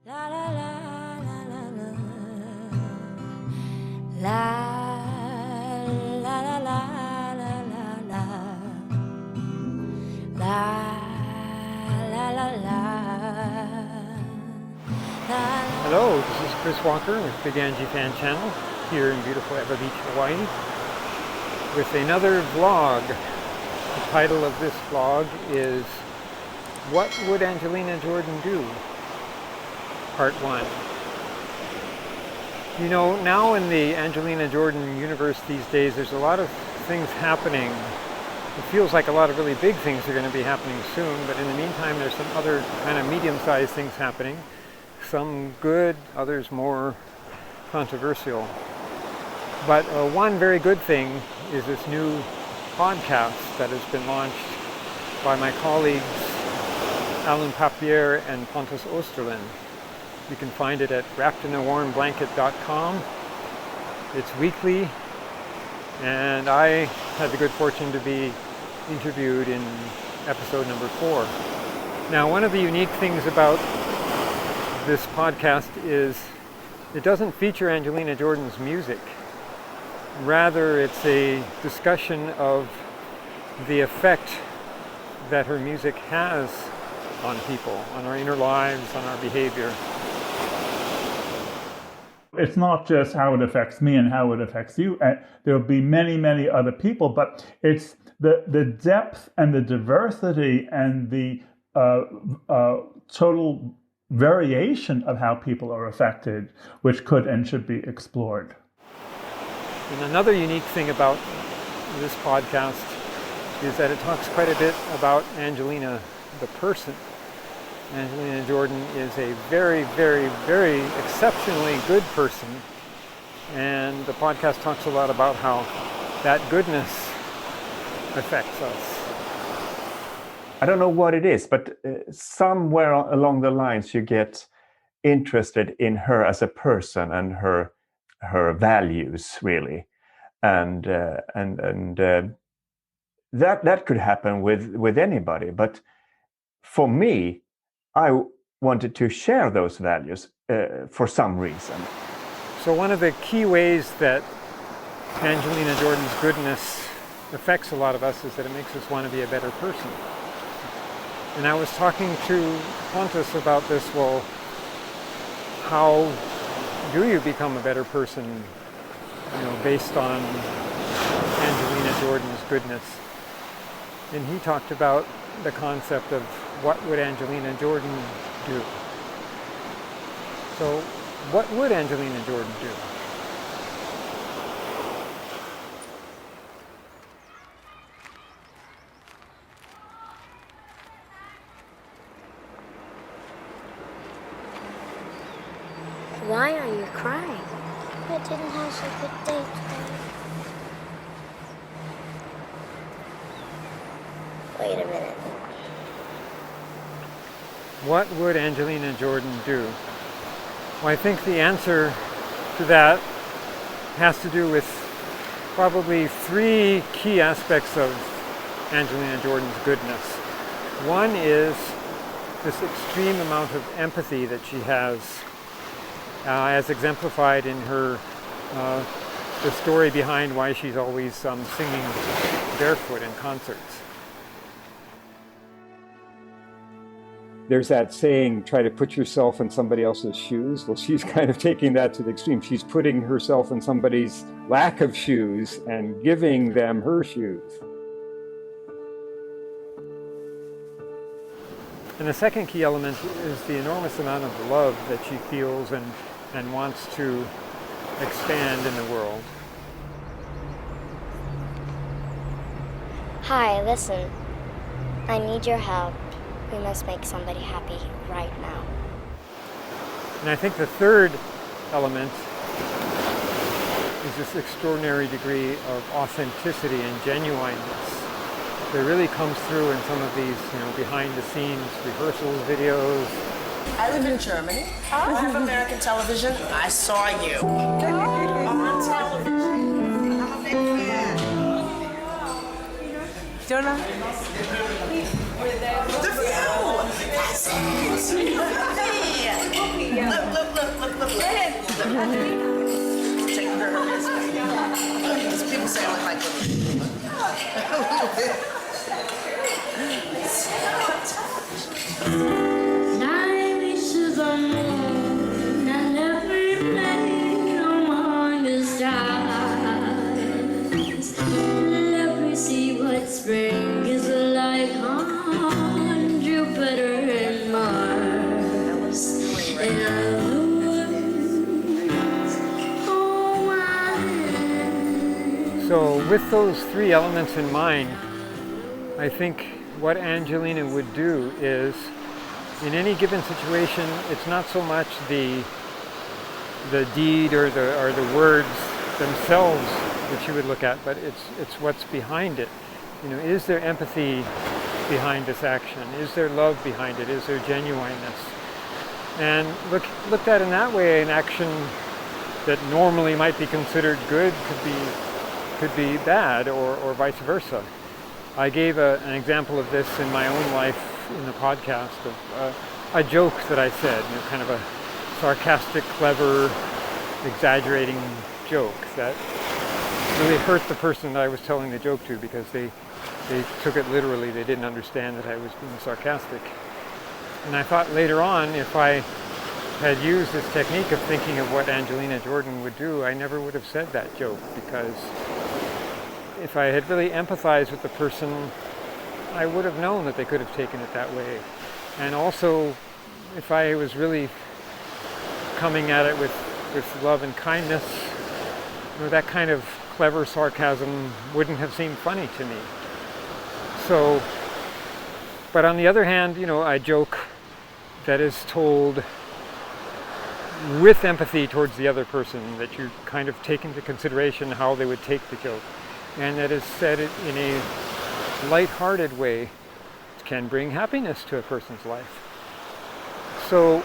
La la la la la la. La la la la la la la. La la la la. Hello, this is Chris Walker with Big Angie Fan Channel here in beautiful Ewa Beach, Hawaii with another vlog. The title of this vlog is What Would Angelina Jordan Do? Part 1. You know, now in the Angelina Jordan universe these days, there's a lot of things happening. It feels like a lot of really big things are going to be happening soon, but in the meantime there's some other kind of medium-sized things happening. Some good, others more controversial. But one very good thing is this new podcast that has been launched by my colleagues Alan Papier and Pontus Osterlin. You can find it at wrappedinawarmblanket.com. It's weekly, and I had the good fortune to be interviewed in episode number 4. Now, one of the unique things about this podcast is it doesn't feature Angelina Jordan's music. Rather, it's a discussion of the effect that her music has on people, on our inner lives, on our behavior. It's not just how it affects me and how it affects you. There'll be many, many other people, but it's the depth and the diversity and the total variation of how people are affected, which could and should be explored. And another unique thing about this podcast is that it talks quite a bit about Angelina, the person. Angelina Jordan is a very, very, very exceptionally good person, and the podcast talks a lot about how that goodness affects us. I don't know what it is, but somewhere along the lines you get interested in her as a person and her values, really, and that could happen with anybody. But for me, I wanted to share those values for some reason. So one of the key ways that Angelina Jordan's goodness affects a lot of us is that it makes us want to be a better person. And I was talking to Pontus about this. Well, how do you become a better person, based on Angelina Jordan's goodness? And he talked about the concept of what would Angelina Jordan do? So, what would Angelina Jordan do? Why are you crying? I didn't have such a good day today. Wait a minute. What would Angelina Jordan do? Well, I think the answer to that has to do with probably 3 key aspects of Angelina Jordan's goodness. One is this extreme amount of empathy that she has, as exemplified in her the story behind why she's always singing barefoot in concerts. There's that saying, try to put yourself in somebody else's shoes. Well, she's kind of taking that to the extreme. She's putting herself in somebody's lack of shoes and giving them her shoes. And the second key element is the enormous amount of love that she feels and wants to expand in the world. Hi, listen. I need your help. We must make somebody happy right now. And I think the third element is this extraordinary degree of authenticity and genuineness that really comes through in some of these, behind-the-scenes rehearsals videos. I live in Germany. I have American television. I saw you on television. I'm a big fan. Don't I? The View! That's it! Hey! Take her because people say I look like Time reaches the moon and every plane among the stars. Let me see what spring is like on Jupiter and Mars. And other words, oh my. So with those three elements in mind, I think what Angelina would do is, in any given situation, it's not so much the deed or the words themselves that you would look at, but it's what's behind it. You know, is there empathy behind this action? Is there love behind it? Is there genuineness? And looked at in that way, an action that normally might be considered good could be bad, or vice versa. I gave an example of this in my own life in the podcast of a joke that I said, you know, kind of a sarcastic, clever, exaggerating joke that really hurt the person that I was telling the joke to, because they took it literally. They didn't understand that I was being sarcastic. And I thought later on, if I had used this technique of thinking of what Angelina Jordan would do, I never would have said that joke, because if I had really empathized with the person, I would have known that they could have taken it that way. And also, if I was really coming at it with love and kindness, you know, that kind of clever sarcasm wouldn't have seemed funny to me. So, but on the other hand, you know, a joke that is told with empathy towards the other person, that you kind of take into consideration how they would take the joke, and that is said in a light-hearted way, can bring happiness to a person's life. So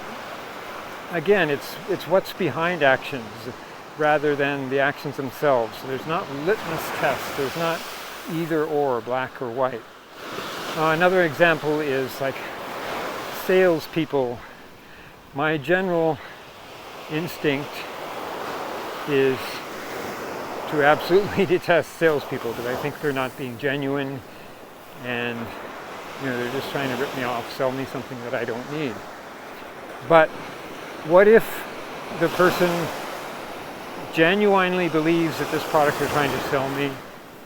again, it's what's behind actions rather than the actions themselves. There's not litmus tests. There's not either or, black or white. Another example is like salespeople. My general instinct is to absolutely detest salespeople, because I think they're not being genuine, and you know, they're just trying to rip me off, sell me something that I don't need. But what if the person genuinely believes that this product they're trying to sell me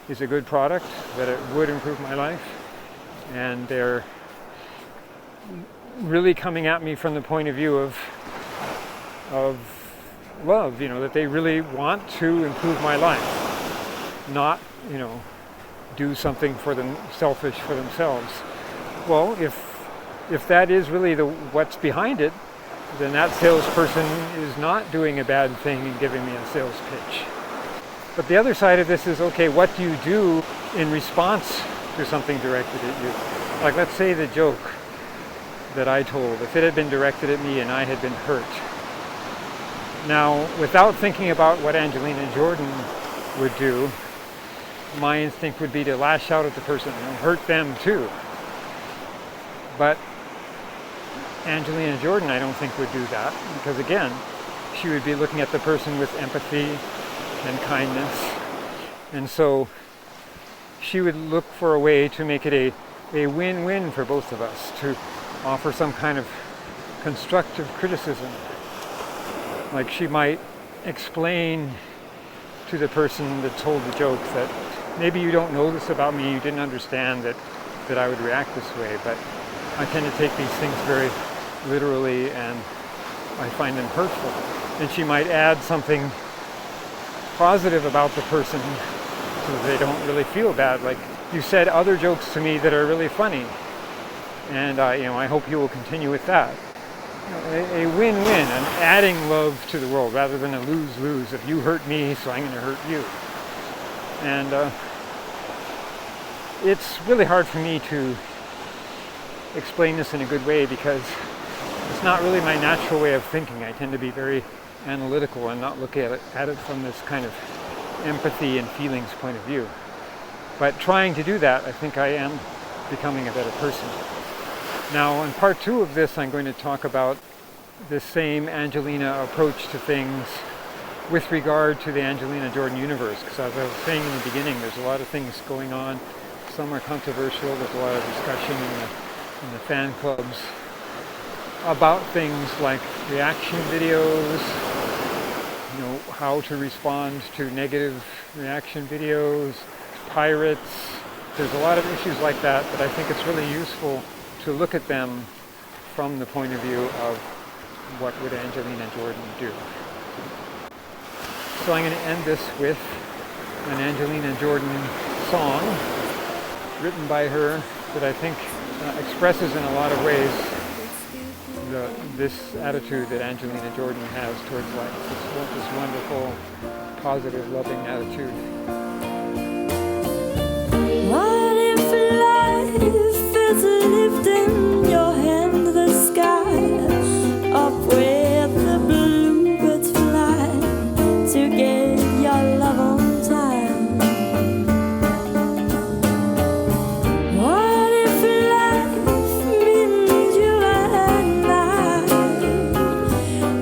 is a good product, that it would improve my life, and they're really coming at me from the point of view of love, you know, that they really want to improve my life, not, you know, do something for them, selfish for themselves. Well, if that is really what's behind it, then that salesperson is not doing a bad thing and giving me a sales pitch. But the other side of this is, okay, what do you do in response to something directed at you? Like, let's say the joke that I told, if it had been directed at me and I had been hurt. Now, without thinking about what Angelina Jordan would do, my instinct would be to lash out at the person and hurt them too. But Angelina Jordan, I don't think, would do that, because again, she would be looking at the person with empathy and kindness. And so she would look for a way to make it a win-win for both of us, to offer some kind of constructive criticism. Like, she might explain to the person that told the joke that maybe you don't know this about me, you didn't understand that I would react this way, but I tend to take these things very literally and I find them hurtful. And she might add something positive about the person so that they don't really feel bad. Like, you said other jokes to me that are really funny, and I hope you will continue with that. A win-win, an adding love to the world rather than a lose-lose. If you hurt me, so I'm going to hurt you. And it's really hard for me to explain this in a good way, because it's not really my natural way of thinking. I tend to be very analytical and not look at it from this kind of empathy and feelings point of view. But trying to do that, I think I am becoming a better person. Now, in part 2 of this, I'm going to talk about this same Angelina approach to things with regard to the Angelina Jordan universe, because as I was saying in the beginning, there's a lot of things going on. Some are controversial. There's a lot of discussion in the fan clubs about things like reaction videos, you know, how to respond to negative reaction videos, pirates. There's a lot of issues like that, but I think it's really useful to look at them from the point of view of what would Angelina Jordan do. So I'm going to end this with an Angelina Jordan song written by her that I think expresses in a lot of ways this attitude that Angelina Jordan has towards life. It's this wonderful, positive, loving attitude. What if life is lifting your hand to the sky, up where the bluebirds fly to get your love on time? What if life means you and I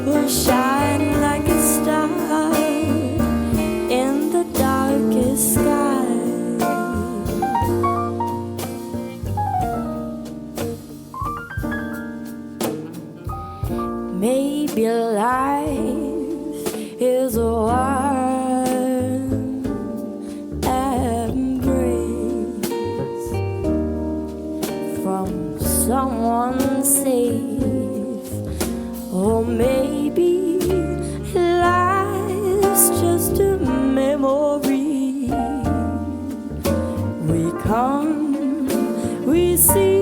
will shine like a star in the darkest sky? Maybe life is a warm embrace from someone safe, or maybe life's just a memory. We come, we see.